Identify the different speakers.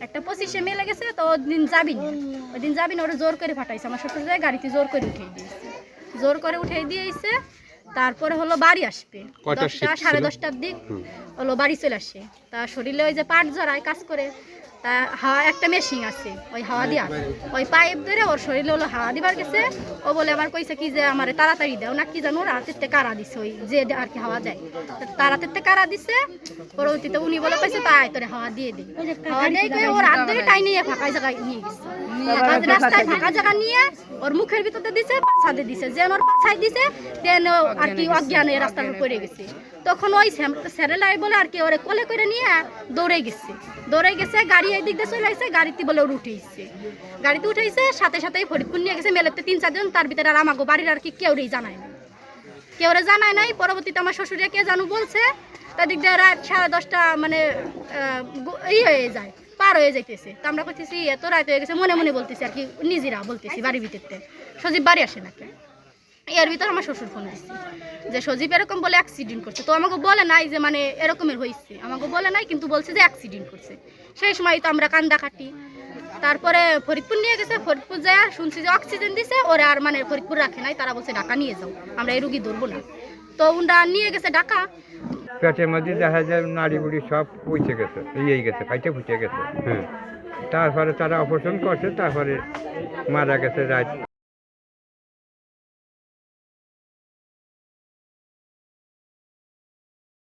Speaker 1: একটা 25-এ মেলে গেছে, তো ওদিন যাবি না, ওদিন যাবি না, ওরা জোর করে ফাটাইছে। আমার শ্বশুর যায় গাড়িতে জোর করে উঠিয়ে দিয়েছে, জোর করে উঠিয়ে দিয়েছে। তারপরে হলো বাড়ি আসবে 10টা 10:30টার দিক হলো বাড়ি চলে আসে। তা শরীরে ওই যে পাট জড়ায় কাজ করে, তা হাওয়া একটা মেশিন আছে, ওই হাওয়া দিয়া ওই পাইপ ধরে ওর শরীরে হলো হাওয়া দিবার গেছে। ও বলে আমার কইছে কি যে আমার তাড়াতাড়ি দাও না কি জানো, ওর হাতের কারা দিছে, ওই যে আর কি হাওয়া যায় তার হাতের কারা দিছে। পরবর্তীতে উনি বলে পাইছে তাই তোরে হাওয়া দিয়ে দিই, হাওয়া দিয়ে কই ওর হাত ধরে টাই নিয়ে ফাঁকা জায়গায় নিয়ে গেছে, রাস্তায় ফাঁকা জায়গা নিয়ে ওর মুখের ভিতরে দিছে, পাছাতে দিছে, যে ওর পাছায় দিছে দেন আর কি অজ্ঞানে রাস্তার উপর পড়ে গেছে। তখন ওই স্যারেলাই বলে আর কি ওরে কোলে করে নিয়ে দৌড়ে গেছে, গাড়ি এই দিক দিয়ে চলে আসছে, গাড়িতে বলে ওর উঠেছে, গাড়িতে উঠেছে, সাথে সাথেই ফরিদপুর নিয়ে গেছে মেলেতে 3-4 জন। তার ভিতরে আর আমাগো বাড়ির আর কি কেউরে জানায় নাই। পরবর্তীতে আমার শ্বশুরে কে জানু বলছে, তার দিক দিয়ে রাত 10:30 মানে হয়ে যায়, পার হয়ে যাইতেছে। তো আমরা করতেছি এত রাত হয়ে গেছে, মনে মনে বলতেছি আর কি, নিজেরা বলতেছি বাড়ির ভিতরতে, সজীব বাড়ি আসে নাকি। এর ভিতর আমার শ্বশুর ফোন দিচ্ছে যে সজীব এরকম বলে অ্যাক্সিডেন্ট করছে। তো আমাকে বলে নাই যে মানে এরকমের হয়েছে, আমাকে বলে নাই, কিন্তু বলছে যে অ্যাক্সিডেন্ট করছে। সেই সময় তো আমরা কান্দা কাটি। তারপরে ফরিদপুর নিয়ে গেছে, ফরিদপুর যায় শুনছি যে অক্সিজেন দিছে, ওরা আর মানে ফরিদপুর রাখে নাই, তারা বলছে ঢাকা নিয়ে যাও, আমরা এই রুগী ধরবো না। তো ওরা নিয়ে গেছে ঢাকা।
Speaker 2: পেটের মধ্যে দেখা যায় নাড়ি বুড়ি সব পচে গেছে, গেছে, ফাইটে ফুটে গেছে। হ্যাঁ, তারপরে তারা অপারেশন করছে, তারপরে মারা গেছে রাত